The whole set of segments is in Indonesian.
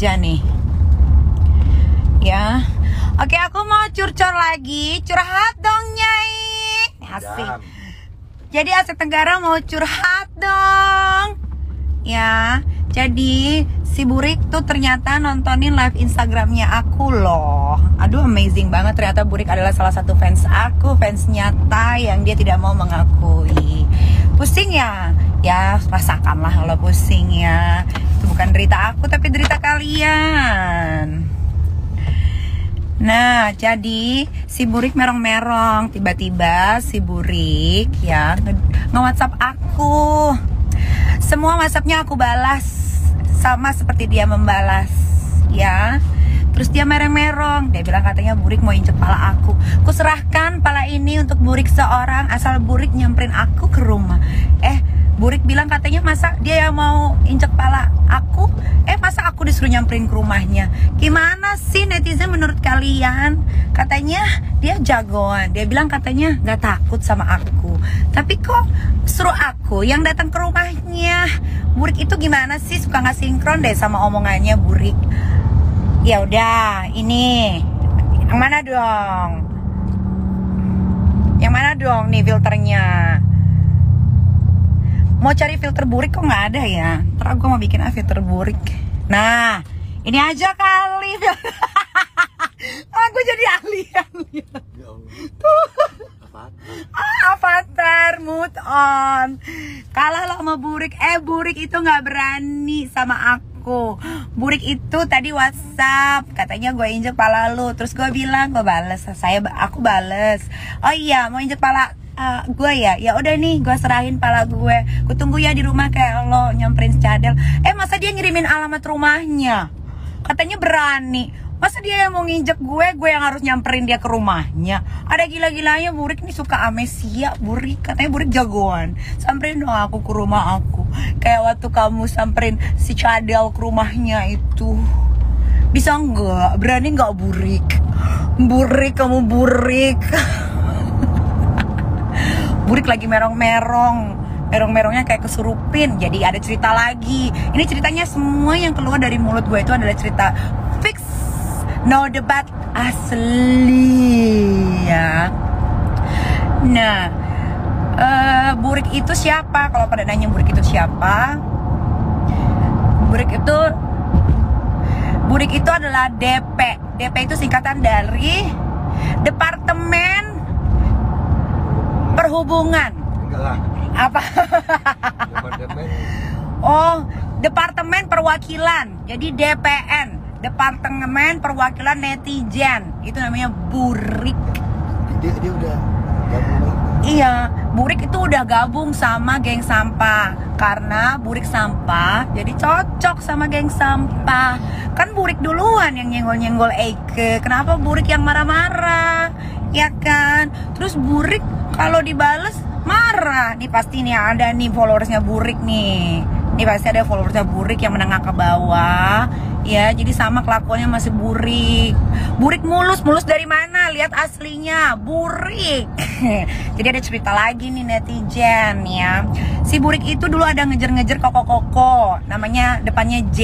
aja nih. Ya. Oke, aku mau curcol lagi. Curhat dong, Nyai. Asik. Jadi Asia Tenggara mau curhat dong. Ya. Jadi si Burik tuh ternyata nontonin live Instagramnya aku loh. Aduh, amazing banget. Ternyata Burik adalah salah satu fans aku, fans nyata yang dia tidak mau mengakui. Pusing ya? Ya rasakanlah kalau pusing ya. Itu bukan derita aku tapi derita kalian. Nah, jadi si Burik merong-merong. Tiba-tiba si Burik ya nge-WhatsApp aku. Semua WhatsAppnya aku balas, sama seperti dia membalas ya. Terus dia merong-merong. Dia bilang katanya Burik mau injek pala aku. Kuserahkan pala ini untuk Burik seorang asal Burik nyamperin aku ke rumah. Burik bilang katanya masa dia yang mau injek pala aku, masa aku disuruh nyamperin ke rumahnya. Gimana sih netizen menurut kalian? Katanya dia jagoan. Dia bilang katanya gak takut sama aku, tapi kok suruh aku yang datang ke rumahnya. Burik itu gimana sih, suka gak sinkron deh sama omongannya Burik. Ya udah, ini yang mana dong? Yang mana dong nih filternya? Mau cari filter Burik kok nggak ada ya? Ntar gue mau bikin filter Burik. Nah, ini aja kali. Aku jadi ahli. Tuh. Avatar, mood on. Kalah lo sama Burik. Burik itu nggak berani sama aku. Burik itu tadi WhatsApp, katanya gue injek pala lu. Terus gue bilang, gue bales. Aku bales. Oh iya, mau injek pala gue ya. Ya udah nih, gue serahin pala gue. Gue tunggu ya di rumah kayak lo nyamperin cadel. Masa dia ngirimin alamat rumahnya? Katanya berani. Masa dia yang mau nginjek gue yang harus nyamperin dia ke rumahnya? Ada gila-gilanya Burik nih, suka amnesia Burik. Katanya Burik jagoan. Samperin dong aku ke rumah aku. Kayak waktu kamu samperin si cadel ke rumahnya itu. Bisa nggak? Berani nggak Burik? Burik, kamu Burik. Burik lagi merong-merong. Merong-merongnya kayak kesurupin. Jadi ada cerita lagi. Ini ceritanya semua yang keluar dari mulut gue itu adalah cerita fix, no debat, asli ya. Nah, Burik itu siapa? Kalau pada nanya Burik itu siapa? Burik itu adalah DP. DP itu singkatan dari Departemen Perhubungan. Apa? Oh, Departemen Perwakilan. Jadi DPN, Departemen Perwakilan Netizen. Itu namanya Burik. Dia udah gabung. Iya, Burik itu udah gabung sama geng sampah. Karena Burik sampah, jadi cocok sama geng sampah. Kan Burik duluan yang nyenggol-nyenggol Eike. Kenapa Burik yang marah-marah? Ya kan? Terus Burik kalau dibales marah. Nih pasti nih ada nih followersnya Burik nih. Nih pasti ada followersnya Burik yang menengah ke bawah. Ya, jadi sama kelakuannya masih Burik. Burik mulus dari mana? Lihat aslinya, Burik. Jadi ada cerita lagi nih netizen ya. Si Burik itu dulu ada ngejar-ngejar Koko, namanya depannya J.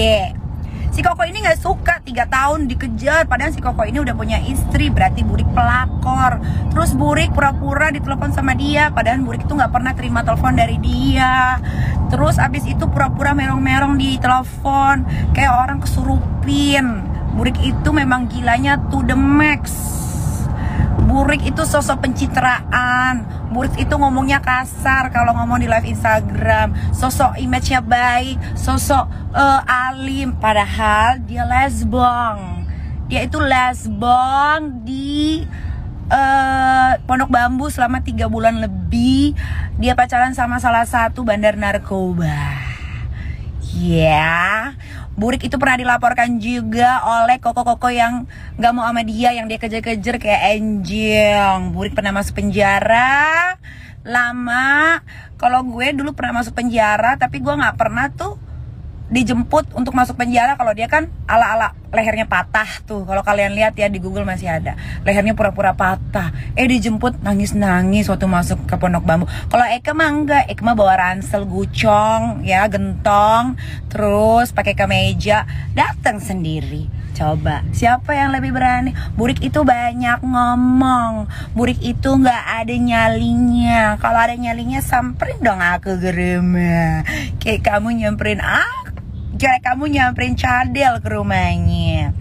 Si Koko ini nggak suka, 3 tahun dikejar. Padahal si Koko ini udah punya istri, berarti Burik pelakor. Terus Burik pura-pura ditelepon sama dia, padahal Burik itu nggak pernah terima telepon dari dia. Terus abis itu pura-pura merong-merong di telepon, kayak orang kesurupin. Burik itu memang gilanya to the max. Burik itu sosok pencitraan. Burik itu ngomongnya kasar kalau ngomong di live Instagram. Sosok image-nya baik, sosok alim. Padahal dia lesbong. Dia itu lesbong di Pondok Bambu selama 3 bulan lebih. Dia pacaran sama salah satu bandar narkoba. Ya, Burik itu pernah dilaporkan juga oleh koko-koko yang gak mau sama dia, yang dia kejar-kejar kayak anjing. Burik pernah masuk penjara lama. Kalau gue dulu pernah masuk penjara, tapi gue gak pernah tuh dijemput untuk masuk penjara kalau dia kan ala-ala lehernya patah tuh. Kalau kalian lihat ya di Google masih ada. Lehernya pura-pura patah. Dijemput nangis-nangis waktu masuk ke Pondok Bambu. Kalau Eka mah enggak. Eka mah bawa ransel gucong ya, gentong, terus pakai kemeja, datang sendiri. Coba, siapa yang lebih berani? Burik itu banyak ngomong. Burik itu nggak ada nyalinya. Kalau ada nyalinya samperin dong aku ke rumah. Kayak kamu nyamperin Cadel ke rumahnya.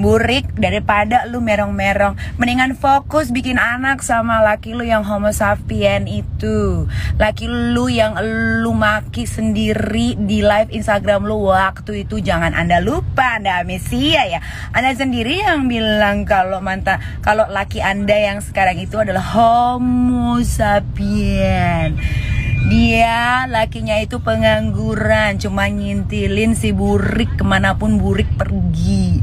Burik, daripada lu merong-merong, mendingan fokus bikin anak sama laki lu yang homo sapien itu. Laki lu yang lu maki sendiri di live Instagram lu waktu itu. Jangan Anda lupa, Anda amnesia ya. Anda sendiri yang bilang kalau laki Anda yang sekarang itu adalah homo sapien. Dia lakinya itu pengangguran, cuma nyintilin si Burik kemanapun Burik pergi.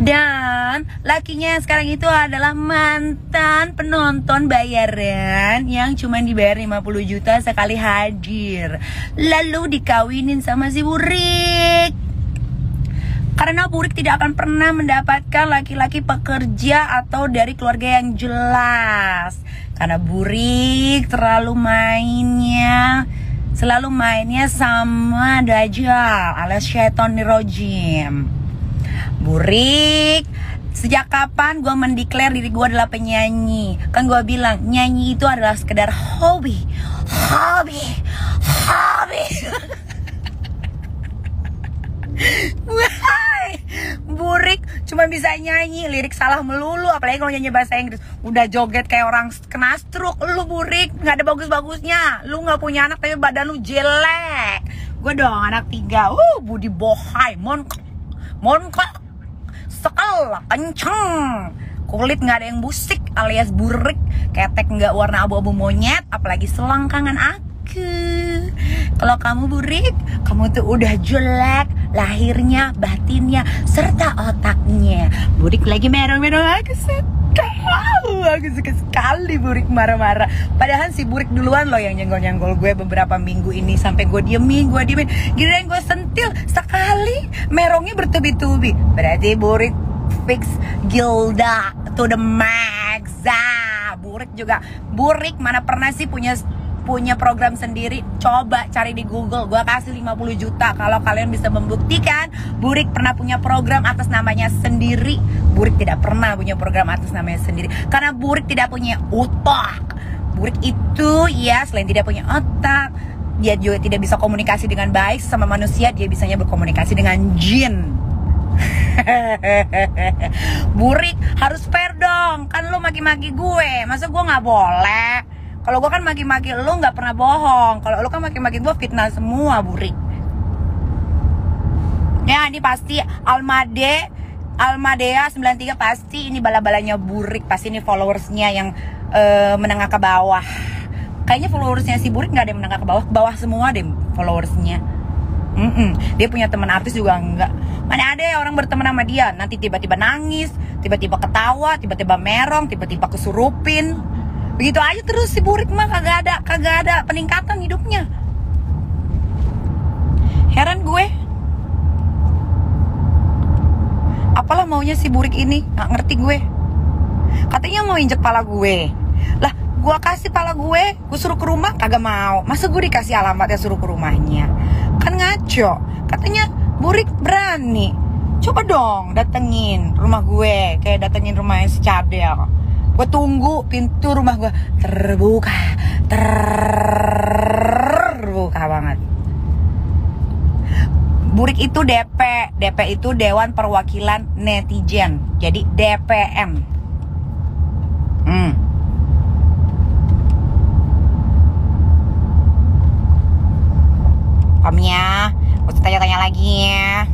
Dan lakinya yang sekarang itu adalah mantan penonton bayaran yang cuma dibayar 50 juta sekali hadir. Lalu dikawinin sama si Burik. Karena Burik tidak akan pernah mendapatkan laki-laki pekerja atau dari keluarga yang jelas. Karena Burik selalu mainnya sama Dajjal alias Syaiton Nirojim. Burik, sejak kapan gue mendeklar diri gue adalah penyanyi? Kan gue bilang nyanyi itu adalah sekedar hobi. Burik cuma bisa nyanyi, lirik salah melulu, apalagi kalau nyanyi bahasa Inggris. Udah joget kayak orang kena stroke. Lu Burik, gak ada bagus-bagusnya. Lu gak punya anak tapi badan lu jelek. Gue dong anak 3, budi bohai, monkok, sekel, kenceng, kulit gak ada yang busik alias burik, ketek gak warna abu-abu monyet, apalagi selangkangan aku. Kalau kamu Burik, kamu tuh udah jelek lahirnya, batinnya, serta otaknya. Burik lagi merong-merong, aku suka sekali Burik marah-marah. Padahal si Burik duluan loh yang nyenggol-nyenggol gue beberapa minggu ini sampai gue diemin. Giliran gue sentil sekali, merongnya bertubi-tubi. Berarti Burik fix Gilda to the max. Burik mana pernah sih punya program sendiri? Coba cari di Google, gua kasih 50 juta kalau kalian bisa membuktikan Burik pernah punya program atas namanya sendiri. Burik tidak pernah punya program atas namanya sendiri karena Burik tidak punya otak. Burik itu ya selain tidak punya otak, dia juga tidak bisa komunikasi dengan baik sama manusia. Dia bisanya berkomunikasi dengan jin. Burik harus fair dong, kan lu maki-maki gue, masa gue nggak boleh? Kalau gue kan maki-maki lu nggak pernah bohong. Kalau lu kan maki-maki gue fitnah semua, Burik. Ya ini pasti Almadea 93 pasti ini bala-balanya Burik. Pasti ini followersnya yang menengah ke bawah. Kayaknya followersnya si Burik nggak ada yang menengah ke bawah semua deh followersnya. Dia punya teman artis juga enggak. Mana ada ya orang berteman sama dia nanti tiba-tiba nangis, tiba-tiba ketawa, tiba-tiba merong, tiba-tiba kesurupin. Begitu aja terus si Burik mah kagak ada peningkatan hidupnya. Heran gue. Apalah maunya si Burik ini, nggak ngerti gue. Katanya mau injek pala gue. Lah, gue kasih pala gue suruh ke rumah kagak mau. Masa gue dikasih alamatnya suruh ke rumahnya? Kan ngaco. Katanya Burik berani. Coba dong datengin rumah gue, kayak datengin rumahnya si Cadel. Gue tunggu pintu rumah gue terbuka banget. Burik itu DP itu Dewan Perwakilan Netizen, jadi DPN. Omnya, usah tanya-tanya lagi ya.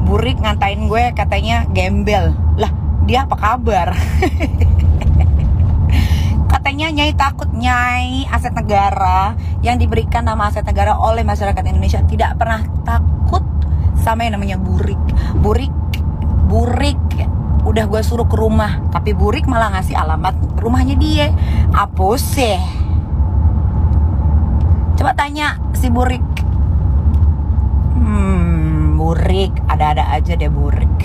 Burik ngantain gue katanya gembel. Lah, dia apa kabar? Katanya Nyai takut Nyai aset negara yang diberikan nama aset negara oleh masyarakat Indonesia tidak pernah takut sama yang namanya Burik. Burik udah gue suruh ke rumah, tapi Burik malah ngasih alamat rumahnya dia. Apa sih? Coba tanya si Burik. Burik, ada-ada aja deh Burik.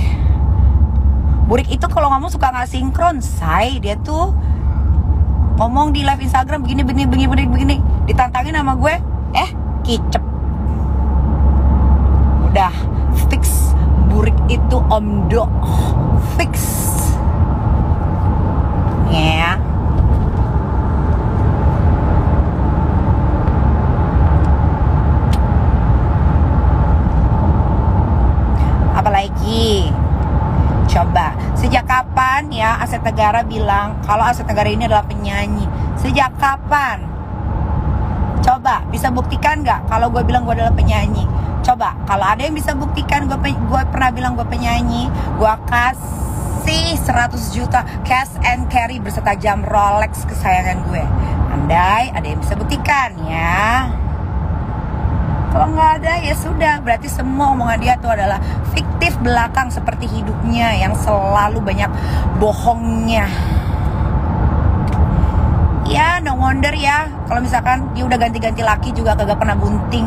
Burik itu kalau ngomong suka nggak sinkron, say. Dia tuh ngomong di live Instagram begini. Ditantangin sama gue, kicep. Udah fix, Burik itu omdo, fix. Ya. Apalagi? Coba, sejak kapan ya Aset Negara bilang kalau Aset Negara ini adalah penyanyi? Sejak kapan? Coba, bisa buktikan nggak kalau gue bilang gue adalah penyanyi? Coba, kalau ada yang bisa buktikan gue pernah bilang gue penyanyi, gue kasih 100 juta cash and carry beserta jam Rolex kesayangan gue. Andai ada yang bisa buktikan ya. Kalau nggak ada ya sudah, berarti semua omongan dia itu adalah fiktif belakang seperti hidupnya yang selalu banyak bohongnya. Ya, no wonder ya kalau misalkan dia udah ganti-ganti laki juga kagak pernah bunting.